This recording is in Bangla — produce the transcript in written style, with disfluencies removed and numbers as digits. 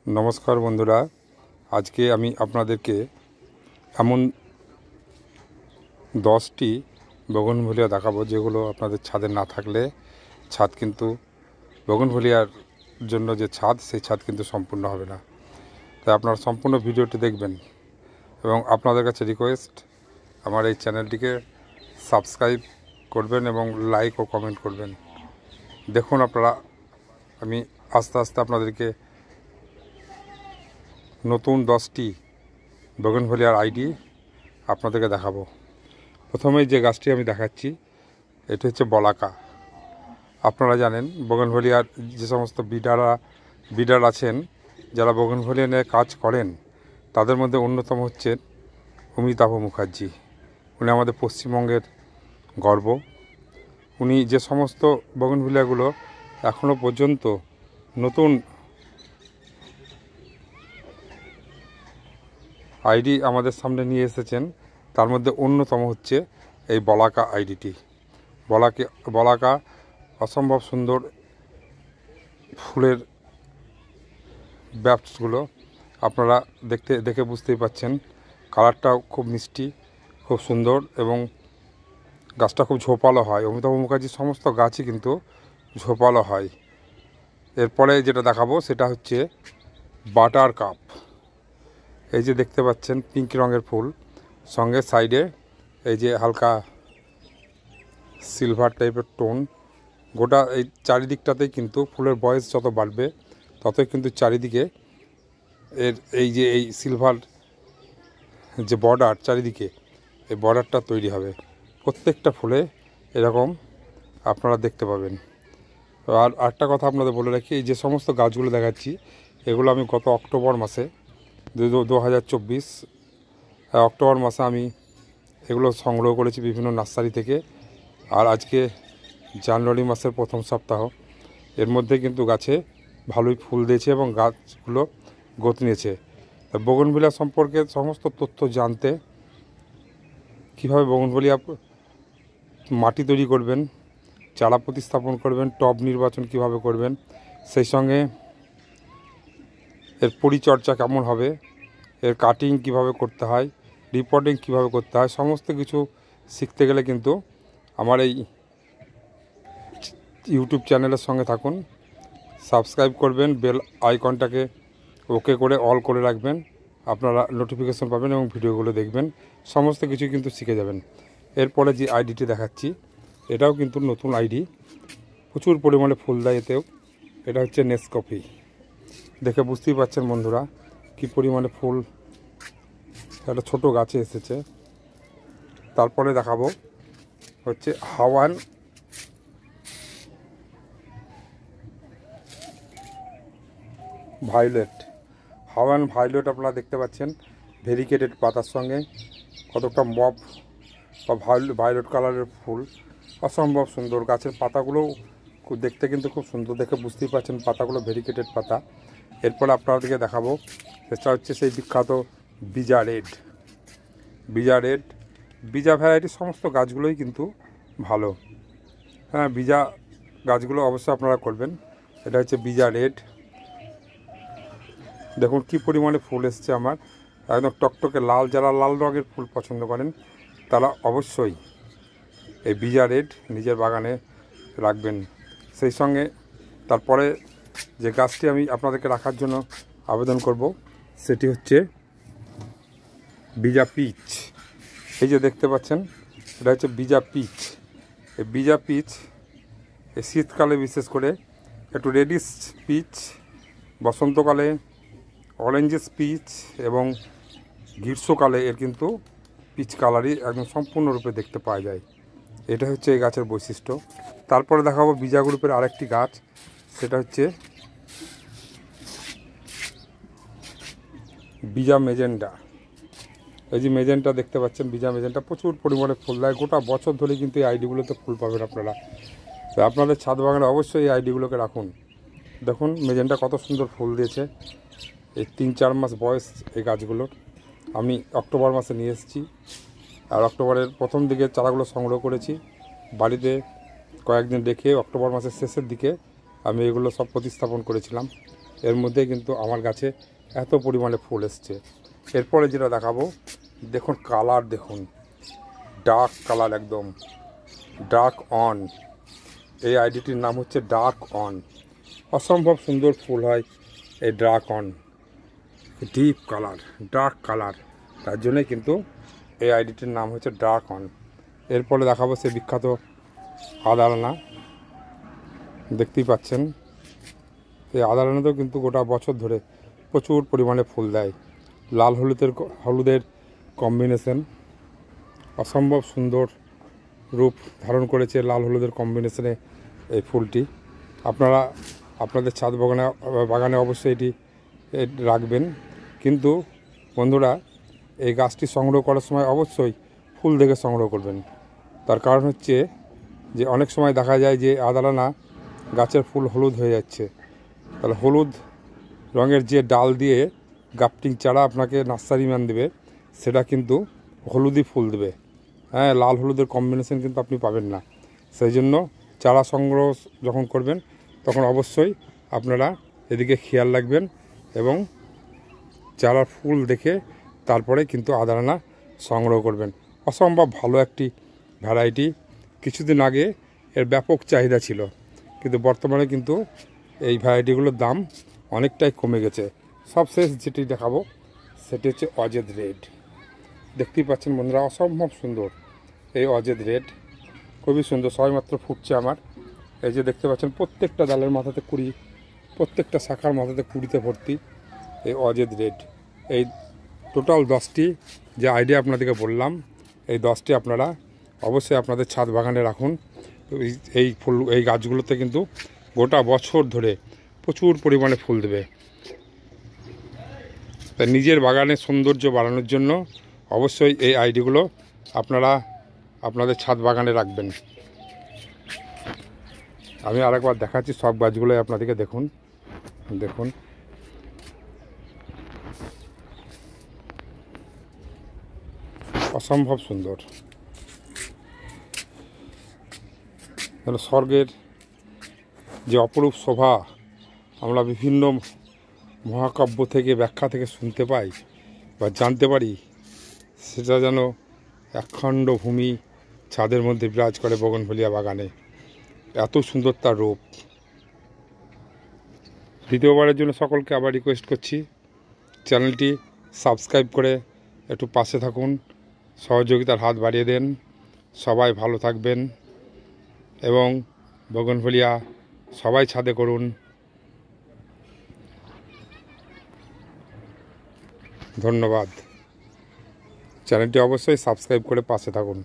नमस्कार बंधुरा आज के आमी आपनादेरके एमन 10टी बोगनभेलिया देखाबो जेगुलो आपनादेर छादे ना थाकले छाद किन्तु बोगनभेलियार जन्य जे छाद सेई छाद किन्तु सम्पूर्ण होबे ना। ताई आपनारा सम्पूर्ण भिडियोटी देखबेन एबं आपनादेर काछे रिक्वेस्ट आमार एई चैनलटिके सबस्क्राइब करबेन एबं लाइक ओ कमेंट करबेन। देखुन आपनारा आमी आस्ते आस्ते आपनादेरके नतून 10टी बोगनभेलियार आईडी आपनादेरके देखाबो। प्रथमेই যে গাছটি আমি দেখাচ্ছি এটা হচ্ছে বলাকা। আপনারা জানেন बोगनभेलियार যে সমস্ত বিডার আছেন যারা बोगनभेलिया নিয়ে কাজ করেন তাদের মধ্যে অন্যতম হচ্ছেন অমিতাভ মুখার্জি। উনি আমাদের পশ্চিমবঙ্গের গর্ব। উনি যে সমস্ত बोगनभेलियाগুলো এখনো পর্যন্ত নতুন आईडी आमादेर सामने निये एसेछेन तार मध्य अन्यतम होच्छे एई बलाका आईडीटी। बलाका असम्भव सुंदर फुलेर बैप्सगुलो आपनारा देखे बुझतेई पाच्छेन। कालारटाও खूब मिष्टि खूब सुंदर एबं गाछटा खूब झोपालो हय। अमिताभ मुखार्जी समस्त गाछই किन्तु झोपालो हय। एरपरे जेटा देखाबो सेटा होच्छे बाटार काप। এই যে দেখতে পাচ্ছেন পিঙ্ক রঙের ফুল সঙ্গে সাইডে এই যে হালকা সিলভার টাইপের টোন। গোটা এই চারিদিকটাতেই কিন্তু ফুলের বয়স যত বাড়বে ততই কিন্তু চারিদিকে এর এই যে এই সিলভার যে বর্ডার চারিদিকে এই বর্ডারটা তৈরি হবে। প্রত্যেকটা ফুলে এরকম আপনারা দেখতে পাবেন। আর আরেকটা কথা আপনাদের বলে রাখি, এই যে সমস্ত গাছগুলো দেখাচ্ছি এগুলো আমি গত অক্টোবর মাসে 2024 অক্টোবর মাসে আমি এগুলো সংগ্রহ করেছি বিভিন্ন নার্সারি থেকে। আর আজকে জানুয়ারি মাসের প্রথম সপ্তাহ, এর মধ্যে কিন্তু গাছে ভালোই ফুল দিয়েছে এবং গাছগুলো গ্রোথ নিয়েছে। बोगनभेलिया সম্পর্কে সমস্ত তথ্য জানতে কীভাবে बोगनभेलिया মাটি তৈরি করবেন, চারা প্রতিস্থাপন করবেন, টব নির্বাচন কিভাবে করবেন, সেই সঙ্গে এর পরিচর্যা কেমন হবে, এর কাটিং কিভাবে করতে হয়, রিপোর্টিং কিভাবে করতে হয়, সমস্ত কিছু শিখতে গেলে কিন্তু আমার এই ইউটিউব চ্যানেলের সঙ্গে থাকুন। সাবস্ক্রাইব করবেন, বেল আইকনটাকে ওকে করে অল করে রাখবেন, আপনারা নোটিফিকেশন পাবেন এবং ভিডিওগুলো দেখবেন, সমস্ত কিছু কিন্তু শিখে যাবেন। এরপরে যে আইডিটি দেখাচ্ছি এটাও কিন্তু নতুন আইডি, প্রচুর পরিমাণে ফুল দেয় এতেও। এটা হচ্ছে নেসকফি। দেখে বুঝতেই পাচ্ছেন বন্ধুরা কি পরিমাণে ফুল একটা ছোট গাছে এসেছে। তারপরে দেখাবো হচ্ছে হাওয়ান ভায়োলেট। হাওয়ান ভায়োলেট আপনারা দেখতে পাচ্ছেন ভেরিকেটেড পাতার সঙ্গে কতটা মব বা ভায়োলেট কালারের ফুল, অসম্ভব সুন্দর। গাছের পাতাগুলো দেখতে কিন্তু খুব সুন্দর, দেখে বুঝতেই পাচ্ছেন পাতাগুলো ভেরিকেটেড পাতা। এরপর আপনাদেরকে দেখাবো সেটা হচ্ছে সেই বিখ্যাত বিজা রেড। বিজা ভ্যারাইটির সমস্ত গাছগুলোই কিন্তু ভালো। হ্যাঁ, বিজা গাছগুলো অবশ্যই আপনারা করবেন। এটা হচ্ছে বিজা রেড। দেখুন কি পরিমাণে ফুল এসছে আমার, একদম টকটকে লাল। যারা লাল রঙের ফুল পছন্দ করেন তারা অবশ্যই এই বিজা রেড নিজের বাগানে রাখবেন। সেই সঙ্গে তারপরে যে গাছটি আমি আপনাদেরকে রাখার জন্য আবেদন করব সেটি হচ্ছে বিজা পিচ। এই যে দেখতে পাচ্ছেন এটা হচ্ছে বিজা পিচ। এই বিজা পিচ এই শীতকালে বিশেষ করে একটু রেডিশ পিচ, বসন্তকালে অরেঞ্জেস পিচ এবং গ্রীষ্মকালে এর কিন্তু পিচ কালারই একদম সম্পূর্ণরূপে দেখতে পাওয়া যায়। এটা হচ্ছে এই গাছের বৈশিষ্ট্য। তারপরে দেখাবো বিজা গ্রুপের আরেকটি গাছ, সেটা হচ্ছে বিজা মেজেন্টা। এই যে মেজেন্টা দেখতে পাচ্ছেন, বিজা মেজেন্টা প্রচুর পরিমাণে ফুল দেয়। গোটা বছর ধরে কিন্তু এই আইডিগুলোতে ফুল পাবেন আপনারা। তো আপনাদের ছাদ বাগানে অবশ্যই এই আইডিগুলোকে রাখুন। দেখুন মেজেন্টা কত সুন্দর ফুল দিয়েছে। এই 3-4 মাস বয়স এই গাছগুলোর। আমি অক্টোবর মাসে নিয়ে এসেছি, আর অক্টোবরের প্রথম দিকে চারাগুলো সংগ্রহ করেছি, বাড়িতে কয়েকদিন রেখে অক্টোবর মাসের শেষের দিকে আমি এগুলো সব প্রতিস্থাপন করেছিলাম। এর মধ্যে কিন্তু আমার গাছে এত পরিমাণে ফুল এসছে। এরপরে যেটা দেখাবো, দেখুন কালার, দেখুন ডার্ক কালার, একদম ডার্ক অন। এই আইডিটির নাম হচ্ছে ডার্ক অন। অসম্ভব সুন্দর ফুল হয় এই dark on, deep colour, dark colour, তার জন্যই কিন্তু এই আইডিটির নাম হচ্ছে ডার্ক অন। এরপরে দেখাবো সে বিখ্যাত আদারানা। দেখতেই পাচ্ছেন এই আদারানাতেও কিন্তু গোটা বছর ধরে প্রচুর পরিমাণে ফুল দেয়। লাল হলুদের কম্বিনেশন, অসম্ভব সুন্দর রূপ ধারণ করেছে লাল হলুদের কম্বিনেশনে এই ফুলটি। আপনারা আপনাদের ছাদ বাগানে অবশ্যই এটি রাখবেন। কিন্তু বন্ধুরা, এই গাছটি সংগ্রহ করার সময় অবশ্যই ফুল দেখে সংগ্রহ করবেন। তার কারণ হচ্ছে যে অনেক সময় দেখা যায় যে আদারানা গাছের ফুল হলুদ হয়ে যাচ্ছে, তাহলে হলুদ রঙের যে ডাল দিয়ে গাপটিং চারা আপনাকে নার্সারি ম্যান দেবে, সেটা কিন্তু হলুদই ফুল দেবে। হ্যাঁ, লাল হলুদের কম্বিনেশন কিন্তু আপনি পাবেন না। সেই জন্য চারা সংগ্রহ যখন করবেন তখন অবশ্যই আপনারা এদিকে খেয়াল রাখবেন এবং চারার ফুল দেখে তারপরে কিন্তু আদারানা সংগ্রহ করবেন। অসম্ভব ভালো একটি ভ্যারাইটি। কিছুদিন আগে এর ব্যাপক চাহিদা ছিল, কিন্তু বর্তমানে কিন্তু এই ভ্যারাইটিগুলোর দাম অনেকটাই কমে গেছে। সবশেষ যেটি দেখাবো সেটি হচ্ছে অজেদ রেড। দেখতেই পাচ্ছেন বন্ধুরা, অসম্ভব সুন্দর এই অজেদ রেড, খুবই সুন্দর, সবেমাত্র ফুটছে আমার। এই যে দেখতে পাচ্ছেন প্রত্যেকটা ডালের মাথাতে কুড়ি, প্রত্যেকটা শাখার মাথাতে কুড়িতে ভর্তি এই অজেদ রেড। এই টোটাল 10টি যে আইডিয়া আপনাদেরকে বললাম, এই 10টি আপনারা অবশ্যই আপনাদের ছাদ বাগানে রাখুন। এই গাছগুলোতে কিন্তু গোটা বছর ধরে প্রচুর পরিমাণে ফুল দেবে। তাই নিজের বাগানের সৌন্দর্য বাড়ানোর জন্য অবশ্যই এই আইডিগুলো আপনারা আপনাদের ছাদ বাগানে রাখবেন। আমি আরেকবার দেখাচ্ছি সব গাছগুলোই আপনাদেরকে, দেখুন দেখুন অসম্ভব সুন্দর, যেন স্বর্গের যে অপরূপ শোভা আমরা বিভিন্ন মহাকাব্য থেকে, ব্যাখ্যা থেকে শুনতে পাই বা জানতে পারি, সেটা যেন একখণ্ড ভূমি ছাদের মধ্যে বিরাজ করে বগনভেলিয়া বাগানে। এত সুন্দর তার রূপ। দ্বিতীয়বারের জন্য সকলকে আবার রিকোয়েস্ট করছি, চ্যানেলটি সাবস্ক্রাইব করে একটু পাশে থাকুন, সহযোগিতার হাত বাড়িয়ে দেন। সবাই ভালো থাকবেন এবং বগনভেলিয়া সবাই ছাদে করুন। ধন্যবাদ। চ্যানেলটি অবশ্যই সাবস্ক্রাইব করে পাশে থাকুন।